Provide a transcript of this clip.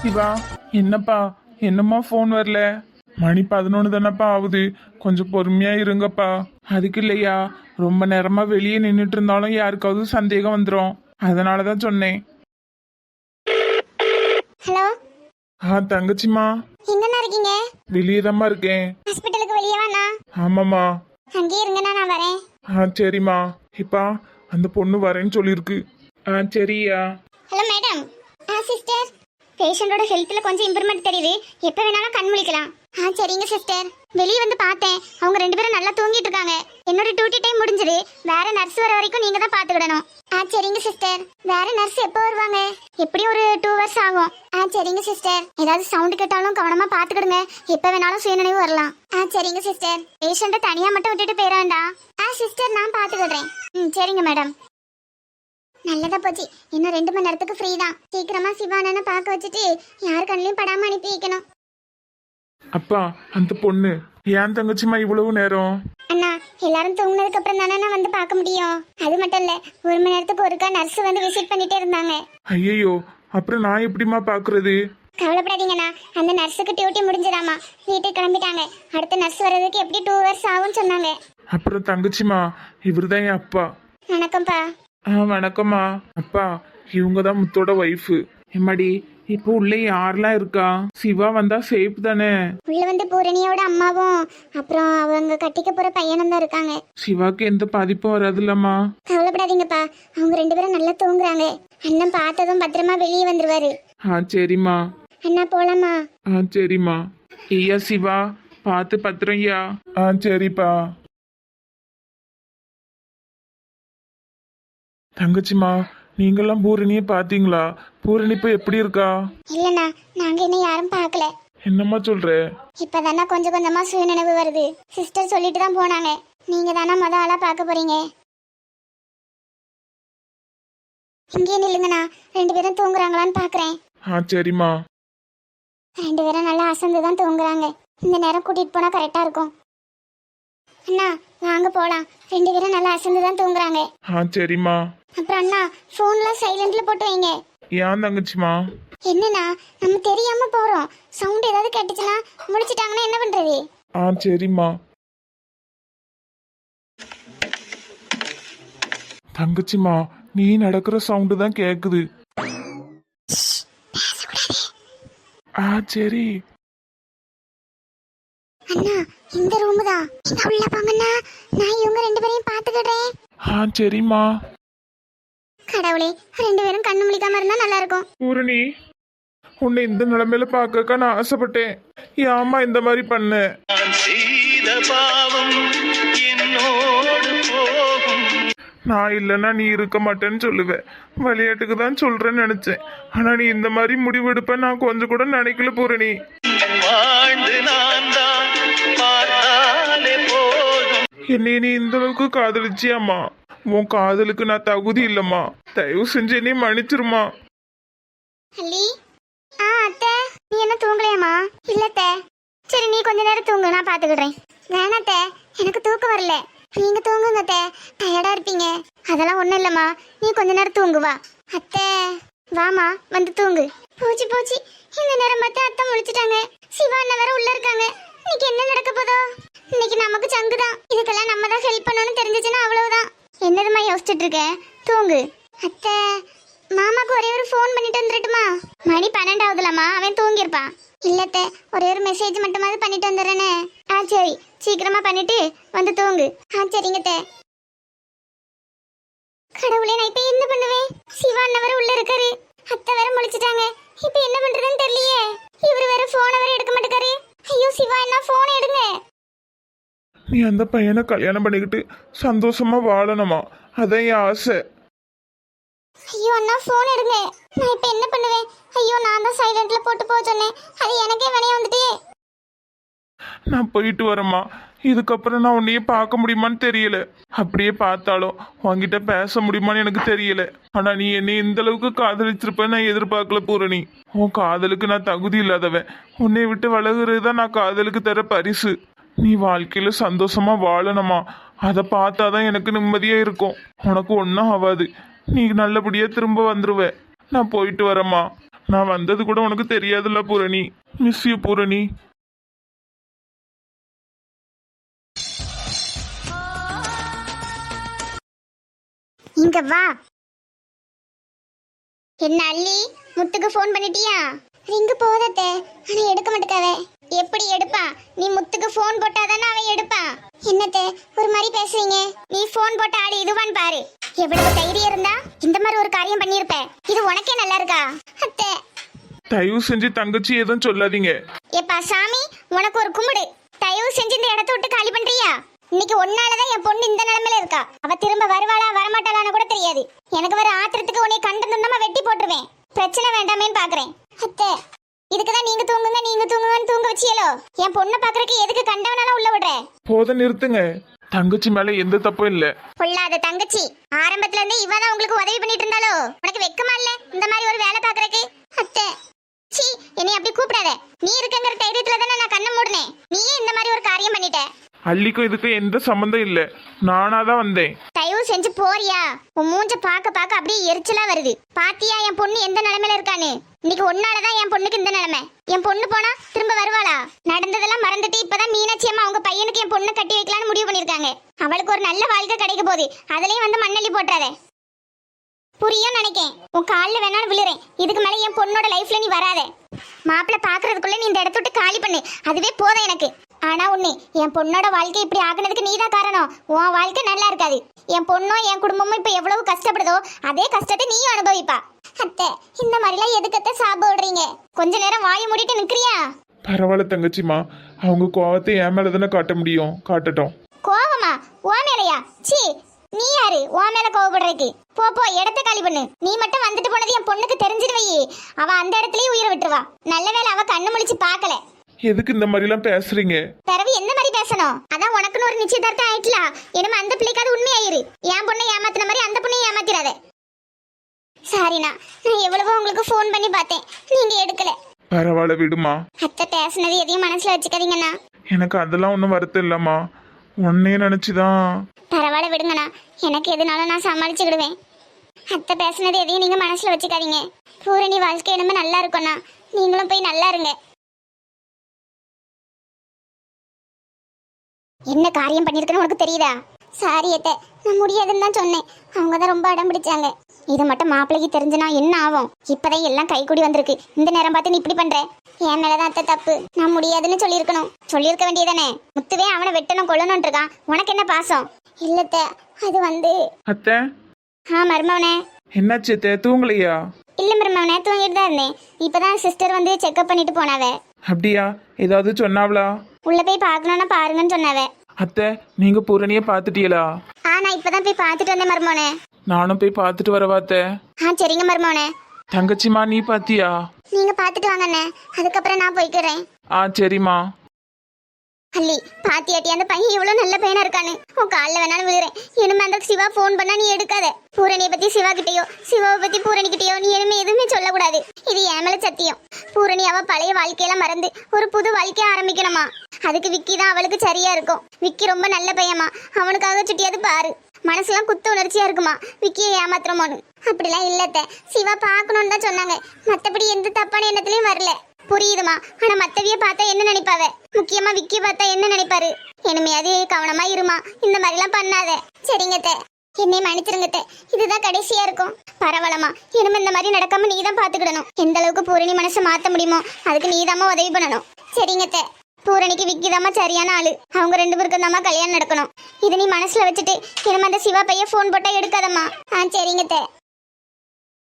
சிவா, என்னப்பா? என்னம்மா ஃபோன் வரல? மணி 11 தானப்பா ஆகுது. கொஞ்சம் பொறுமையா இருங்கப்பா. அதுக்கு இல்லையா, ரொம்ப நேரமா வெளியே நின்றுட்டு இருந்தாலும் யாருக்காவது சந்தேகம் வந்துடும். அதனாலதான் சொன்னேன். ஹலோ. தங்கச்சிம்மா, எங்கண்ணா இருக்கீங்க? வெளியே தாம்மா இருக்கேன். ஹாஸ்பிட்டலுக்கு வெளியே வாண்ணா. ஆமாம்மா. அங்கேயே இருங்கண்ணா, நான் வரேன். சரிம்மா. இப்பா அந்த பொண்ணு வரேன்னு சொல்லியிருக்கு. சரியா. Hello madam. சிஸ்டர், பேஷண்டோட ஹெல்த்ல கொஞ்சம் இம்ப்ரூவ்மெண்ட் தெரியுது. எப்போ வேணாலும் கண் முழிக்கலாம். சரிங்க சிஸ்டர். வெளியே வந்து பார்த்தேன், அவங்க 2 பேரும் நல்லா தூங்கிட்டு இருக்காங்க. என்னோட டியூட்டி டைம் முடிஞ்சது. வேற நர்ஸ் வர வரைக்கும் நீங்க தான் பாத்துக்கிடணும். சரிங்க சிஸ்டர். வேற நர்ஸ் எப்போ வருவாங்க? எப்படியும் ஒரு 2 hours ஆகும். சரிங்க சிஸ்டர். ஏதாவது சவுண்ட் கேட்டாலும் கவனமா பாத்துக்கிடுங்க. எப்ப வேணாலும் சுயநினைவு வரலாம். சரிங்க சிஸ்டர். பேஷண்ட்டை தனியா மட்டும் விட்டுட்டு போயிட வேண்டாம். சிஸ்டர், நான் பாத்துக்கிடுறேன். சரிங்க மேடம். நல்லதா போச்சு. இன்னும் 2 மணி நேரத்துக்கு ஃப்ரீ தான். சீக்கிரமா சிவானனை பார்க்க வச்சுட்டு யார் கண்ணிலையும் படாம அனுப்பி வைக்கணும். அப்பா, அந்த பொண்ணு ஏன் தங்கச்சிம்மா இவ்வளவு நேரம்? அண்ணா, எல்லாரும் தூங்குனதுக்கு அப்புறம் தானே நான் வந்து பார்க்க முடியும். அது மட்டும் இல்ல, 1 மணி நேரத்துக்கு ஒருக்கா நர்ஸ் வந்து விசிட் பண்ணிட்டே இருந்தாங்க. ஐயோ, அப்புறம் நான் எப்படிமா பாக்குறது? கவலைப்படாதீங்கண்ணா, அந்த நர்ஸுக்கு டியூட்டி முடிஞ்சதாமா. வீட்டுக்கு கிளம்பிட்டாங்க. அடுத்த நர்ஸ் வர்றதுக்கு எப்படி 2 hours ஆகும்னு சொன்னாங்க. அப்புறம் தங்கச்சிம்மா, இவருதான் என் அப்பா. வணக்கம்ப்பா. வணக்கம்மா. அப்பா, இவங்க தான் முத்தோட ஒய்ஃபு. எம்மாடி, இப்போ உள்ள யாரெல்லாம் இருக்கா? சிவா வந்தா சேஃப் தானே? உள்ள வந்து பூரணியோட அம்மாவும் அப்புறம் அவங்க கட்டிக்க போற பையனும் தான் இருக்காங்க. சிவாக்கு எந்த பாதிப்பும் வராதுல்லம்மா? கவலைப்படாதீங்கப்பா, அவங்க 2 பேரும் நல்லா தூங்குறாங்க. அண்ணன் பார்த்ததும் பத்திரமா வெளியே வந்துருவாரு. சரிம்மா. அண்ணா, போலாமா? சரிம்மா. ஐயா சிவா, பார்த்து பத்திரம் ஐயா. சரிப்பா. தங்கச்சிம்மா, நீங்கெல்லாம் பூரணியை பாத்தீங்களா? பூரணி இப்ப எப்படி இருக்கா? இல்லண்ணா, நாங்க இன்னும் யாரும் பார்க்கல. என்னம்மா சொல்ற? இப்பதானே கொஞ்சம் கொஞ்சமா சுயநினைவு வருது. சிஸ்டர் சொல்லிட்டு தான் போனாங்க. நீங்க தானே முத ஆளா பார்க்க போறீங்க. இங்கே நில்லுங்கண்ணா, 2 பேரும் தூங்குறாங்களான்னு பாக்குறேன். சரிம்மா. 2 பேரும் நல்லா அசந்து தான் தூங்குறாங்க. இந்த நேரம் கூட்டிட்டு போனா கரெக்டா இருக்கும். அண்ணா, வாங்க போலாம். 2 பேரும் நல்லா அசந்து தான் தூங்குறாங்க. சரிம்மா. அப்புறம் அண்ணா, போன்லாம் சைலண்ட்ல போட்டு வைங்க. ஏன் தங்கச்சிமா? என்னண்ணா, நம்ம தெரியாம போறோம். சவுண்ட் ஏதாவது கேட்டுச்சுன்னா முடிச்சிட்டாங்கன்னா என்ன பண்றது? சரிம்மா. தங்கச்சிமா, நீ நடக்கிற சவுண்டு தான் கேக்குது. சரி. அண்ணா, இந்த ரூம் தான். நீங்க உள்ள போங்கண்ணா, நான் இவங்க 2 பேரையும் பாத்துக்கிடுறேன். சரிம்மா. கடவுளே, 2 பேரும் கண்ணு முழிக்காம இருந்தா நல்லா இருக்கும். பூரணி, உன்னை இந்த நிலைமையில பார்க்க நான் ஆசைப்பட்டேன். ஏம்மா இந்த மாதிரி பண்ண? நான் இல்லைன்னா நீ இருக்க மாட்டேன்னு சொல்லுவேன். விளையாட்டுக்கு தான் சொல்றேன்னு நினைச்சேன். ஆனா நீ இந்த மாதிரி முடிவெடுப்ப நான் கொஞ்சம் கூட நினைக்கல பூரணி. என்னை நீ இந்த அளவுக்கு காதலிச்சியாம்மா? உன் காதலுக்கு நான் தகுதி இல்லம்மா. தயவு செஞ்சு என்னை மன்னிச்சிருமா. அத்தை, நீ என்ன தூங்கலையாமா? இல்லத்த. சரி, நீ கொஞ்ச நேரம் தூங்கு, நான் பாத்துக்கிடுறேன். வேணாத்த, எனக்கு தூக்கம் வரல. நீங்க தூங்குங்க அத்தை, டயர்டா இருப்பீங்க. அதெல்லாம் ஒண்ணும் இல்லம்மா, நீ கொஞ்ச நேரம் தூங்குவா. அத்தை, வாமா, வந்து தூங்கு. போச்சு போச்சு, இந்த நேரம் பார்த்து அத்தை முழிச்சிட்டாங்க. சிவா அண்ணன் வேற உள்ள இருக்காங்க. இன்னைக்கு என்ன நடக்க போதோ? இன்னைக்கு நமக்கு சங்குதான். இதுக்கெல்லாம் நம்ம தான் ஹெல்ப் பண்ணணும்னு தெரிஞ்சிச்சுன்னா அவ்வளவுதான். என்னதுமா யோசிச்சுட்டு இருக்க? தூங்கு. அத்தை, மாமாக்கு ஒரே ஒரு ஃபோன் பண்ணிட்டு வந்துடட்டுமா? மணி 12 ஆகுதுலம்மா, அவன் தூங்கியிருப்பான். இல்லத்த, ஒரே ஒரு மெசேஜ் மட்டுமாவது பண்ணிட்டு வந்துடுறேனே. சரி, சீக்கிரமா பண்ணிட்டு வந்து தூங்கு. சரிங்கத்த. கடவுளே, நான் இப்ப என்ன பண்ணுவேன்? சிவா அண்ணன் வேற உள்ள இருக்காரு. அத்தை வேற முழிச்சிட்டாங்க. இப்ப என்ன பண்றதுன்னு தெரியலையே. இவரு வேற போனை வேற எடுக்க மாட்டேக்காரு. ஐயோ சிவா அண்ணா, போனை எடுங்க. நீ அந்த பையனை கல்யாணம் பண்ணிக்கிட்டு சந்தோஷமா வாழணுமா? அதான் என் ஆசை. ஐயோ அண்ணா, போன் எடுங்க. நான் இப்ப என்ன பண்ணுவேன்? ஐயோ, நான் தான் சைலண்ட்ல போட்டு போக சொன்னேன். அது எனக்கே வினைய வந்துட்டே. நான் போயிட்டு வரேம்மா. இதுக்கப்புறம் நான் உன்னையே பார்க்க முடியுமான்னு தெரியல. அப்படியே பார்த்தாலும் உன்கிட்ட பேச முடியுமான்னு எனக்கு தெரியல. ஆனா நீ என்னை இந்த அளவுக்கு காதலிச்சிருப்ப நான் எதிர்பார்க்கல பூரணி. உன் காதலுக்கு நான் தகுதி இல்லாதவன். உன்னை விட்டு வளர்கிறது தான் நான் காதலுக்கு தர பரிசு. நீ வாழ்க்கையில சந்தோஷமா வாழணுமா? அதை பார்த்தாதான் எனக்கு நிம்மதியா இருக்கும். உனக்கு ஒன்றும் ஆகாது. நீ நல்லபடியா திரும்ப வந்துருவ. நான் போயிட்டு வரேம்மா. நான் வந்தது கூட உனக்கு தெரியாதுல்ல பூரணி. Miss you Poorani. இங்க வா. என்ன அள்ளி, முத்துக்கு ஃபோன் பண்ணிட்டியா? ரிங்கு போதத்தே, ஆனா எடுக்க மாட்டேக்காவே. எப்படி எடுப்பா? நீ முத்துக்கு ஃபோன் போட்டாதானே அவன் எடுப்பான். என்னத்தே ஒரு மாதிரி பேசுறீங்க? நீ ஃபோன் போட்ட ஆளு இதுவான்னு பாரு. எவ்வளவு தைரியம் இருந்தா இந்த மாதிரி ஒரு காரியம் பண்ணிருப்ப. இது உனக்கே நல்லா இருக்கா? அத்தை தயவு செஞ்சு தங்கச்சி எதுவும் சொல்லாதீங்க. ஏப்பா சாமி, உனக்கு ஒரு கும்பிடு. தயவு செஞ்சு இந்த இடத்த விட்டு காலி பண்றியா? இன்னைக்கு ஒன்னாலதான் என் பொண்ணு இந்த நிலைமையில இருக்கா. அவ திரும்ப வருவாளா வரமாட்டாளான்னு கூட தெரியாது. எனக்கு வர ஆத்திரத்துக்கு உன்னை கண்டதுன்னா வெட்டி போட்டுருவேன். பிரச்சனை வேண்டாமேன்னு பாக்குறேன். அத்தை இதுக்குதான் நீங்க தூங்குங்கன்னு தூங்க வச்சியலோ. என் பொண்ணை பாக்குறதுக்கு எதுக்கு கண்டவனால உள்ள விடுற? போத நிறுத்துங்க. தங்கச்சி மேல எந்த தப்பும் இல்ல. பொல்லாத தங்கச்சி, ஆரம்பத்துல இருந்து இவதான் உங்களுக்கு உதவி பண்ணிட்டு இருந்தாலோ? உனக்கு வெக்கமா இல்ல இந்த மாதிரி ஒரு வேலை பாக்குறதுக்கு? அத்தை சீ, என்னை அப்படி கூப்பிடாத. நீ இருக்கங்கிற தைரியத்துல தானே நான் கண்ணை மூடுனேன். நீயே இந்த மாதிரி ஒரு காரியம் பண்ணிட்ட. அள்ளிக்கும் இதுக்கும் எந்த சம்பந்தம் இல்ல. நானாதான் வந்தேன். தயவு செஞ்சு போறியா? உன் மூஞ்ச பாக்க அப்படியே எரிச்சலா வருது. பாத்தியா என் பொண்ணு எந்த நிலைமையில இருக்கான்னு? இன்னைக்கு ஒன்னாலதான் என் பொண்ணுக்கு இந்த நிலைமை. என் பொண்ணு போனா திரும்ப வருவாளா? நடந்ததெல்லாம் மறந்துட்டு இப்பதான் மீனாட்சி அம்மா அவங்க பையனுக்கு என் பொண்ணை கட்டி வைக்கலாம்னு முடிவு பண்ணிருக்காங்க. அவளுக்கு ஒரு நல்ல வாழ்க்கை கிடைக்க போகுது. அதுலயும் வந்து மண்ணள்ளி போட்டாதே. புரியும் நினைக்கேன். உன் காலில் வேணாலும் விழுறேன். இதுக்கு மேல என் பொண்ணோட லைஃப்ல நீ வராத. மாப்பிள்ள பாக்குறதுக்குள்ள நீ இந்த இடத்த விட்டு காலி பண்ணு. அதுவே போதும் எனக்கு. ஆனா ஒண்ணு, என் பொண்ணோட வாழ்க்கை இப்படி ஆகுனதுக்கு நீதான் காரணம். உன் வாழ்க்கை நல்லா இருக்காது. என் பொண்ணும் என் குடும்பமும் இப்ப எவ்வளவு கஷ்டப்படுதோ அதே கஷ்டத்தை நீயும் அனுபவிப்பா. அத்தை இந்த மாதிரிலாம் எதுக்கத்த சாப்பிடுறீங்க? கொஞ்ச நேரம் வாயை மூடிட்டு நிக்கிறியா? பரவாயில்ல தங்கச்சிமா, அவங்க கோவத்தை என் மேலதானே காட்ட முடியும். காட்டட்டும். கோவமா? ஓ மேலையா? சீ, நீ யாரு ஓ மேல கோவப்படுறதுக்கு? போ போ, இடத்த காலி பண்ணு. நீ மட்டும் வந்துட்டு போனது என் பொண்ணுக்கு தெரிஞ்சிருவை. அவ அந்த இடத்துலயே உயிரை விட்டுருவா. நல்ல வேளை அவ கண்ணு முழிச்சு பாக்கல. எதுக்கு இந்த மாதிரி எல்லாம் பேசுறீங்க? பிறகு எந்த மாதிரி பேசணும்? அதான் உனக்குன்னு ஒரு நிச்சயதார்த்தம் ஆயிட்டல. என்னமா அந்த பிள்ளைக்காவது உண்மையாயிரு. என் பொண்ணை ஏமாத்தின மாதிரி அந்த பொண்ணையும் ஏமாத்திராத. சாரிண்ணா, நான் எவ்வளவோ உங்களுக்கு ஃபோன் பண்ணி பார்த்தேன், நீங்க எடுக்கல. பரவாயில்ல விடுமா. அத்தை பேசுனது எதையும் மனசுல வச்சுக்காதீங்கண்ணா. எனக்கு அதெல்லாம் ஒன்றும் வருத்தம் இல்லம்மா. உன்னையே நினைச்சுதான். பரவாயில்ல விடுங்கண்ணா, எனக்கு எதுனாலும் நான் சமாளிச்சுக்கிடுவேன். அத்தை பேசுனது எதையும் நீங்க மனசுல வச்சுக்காதீங்க. பூரணி வாழ்க்கை என்னமே நல்லா இருக்கும்ண்ணா. நீங்களும் போய் நல்லா இருங்க. என்ன காரியம் பண்ணிருக்கேன்னு உனக்கு தெரியுதா? சாரி அத்தை, நான் முடியாதுன்னு தான் சொன்னேன். அவங்க தான் ரொம்ப அடம் பிடிச்சாங்க. இது மட்டும் மாப்பிள்ளைக்கு தெரிஞ்சுனா என்ன ஆகும்? இப்பதான் எல்லாம் கை கூடி வந்திருக்கு. இந்த நேரம் பார்த்து நீ இப்படி பண்ற. என் மேலதான் அத்தை தப்பு. நான் முடியாதுன்னு சொல்லியிருக்க வேண்டியதானே. முத்துவே அவனை வெட்டணும் கொல்லணும்னு இருக்கான். உனக்கு என்ன பாசம்? இல்லத்த, அது வந்து அத்தை. மருமவனே. என்னாச்சு அத்தை, தூங்கலையா? இல்ல மருமவனே, தூங்கிட்டு தான் இருந்தேன். இப்பதான் சிஸ்டர் வந்து செக்அப் பண்ணிட்டு போனாவே. அப்படியா? ஏதாவது சொன்னாவளா? உள்ள போய் பார்க்கணும்னா பாருங்கன்னு சொன்னாவே. அத்தை, நீங்க பூரணிய பாத்துட்டீங்களா? நான் இப்பதான் போய் பார்த்துட்டு வந்தேன் மருமவனே. நானும் போய் பார்த்துட்டு வரவா அத்தை? சரிங்க மருமவனே. தங்கச்சிமா நீ பாத்தியா? நீங்க பார்த்துட்டு வாங்கண்ணே, அதுக்கப்புறம் நான் போய்க்கிறேன். சரிம்மா. அல்லி பாத்தியாட்டி, அந்த பையன் எவ்வளவு நல்ல பையனா இருக்கானு. உன் காலில் வேணாலும் விழுறேன். இனிமே அந்த சிவா போன் பண்ணா நீ எடுக்காத. பூரணியை பத்தி சிவா கிட்டயோ சிவாவை பத்தி பூரணி கிட்டயோ நீ இனிமே எதுவுமே சொல்லக்கூடாது. இது என் மேல சத்தியம். பூரணி அவ பழைய வாழ்க்கையெல்லாம் மறந்து ஒரு புது வாழ்க்கைய ஆரம்பிக்கணுமா. அதுக்கு விக்கி தான் அவளுக்கு சரியா இருக்கும். விக்கி ரொம்ப நல்ல பையமா. அவனுக்காக சுட்டியாவது பாரு. மனசுலாம் குத்து உணர்ச்சியா இருக்குமா விக்கியை ஏமாத்திரமோன்னு. அப்படிலாம் இல்லத்த, சிவா பாக்கணும்னு தான் சொன்னாங்க. மத்தபடி எந்த தப்பான எண்ணத்துலயும் வரல. புரியுதுமா? ஆனா மத்தவிய பார்த்தா என்ன நினைப்பாவ? முக்கியமா விக்கி பார்த்தா என்ன நினைப்பாரு? இனிமையாவது கவனமா இருமா. இந்த மாதிரி எல்லாம் பண்ணாத. சரிங்கத்த, என்னை மன்னிச்சிருங்கத்த. இதுதான் கடைசியா இருக்கும். பரவாயில்லமா, இனிமே இந்த மாதிரி நடக்காம நீதான் பாத்துக்கிடணும். எந்த அளவுக்கு பூரணி மனசை மாத்த முடியுமோ அதுக்கு நீதாம்மா உதவி பண்ணணும். சரிங்கத்த. பூரணிக்கு விக்கிதாம்மா சரியான ஆளு. அவங்க 2 பேருக்கும் தாம்மா கல்யாணம் நடக்கணும். இதை நீ மனசுல வச்சுட்டு இனிமே அந்த சிவா பையன் போன் போட்டா எடுக்காதம்மா. சரிங்கத்த.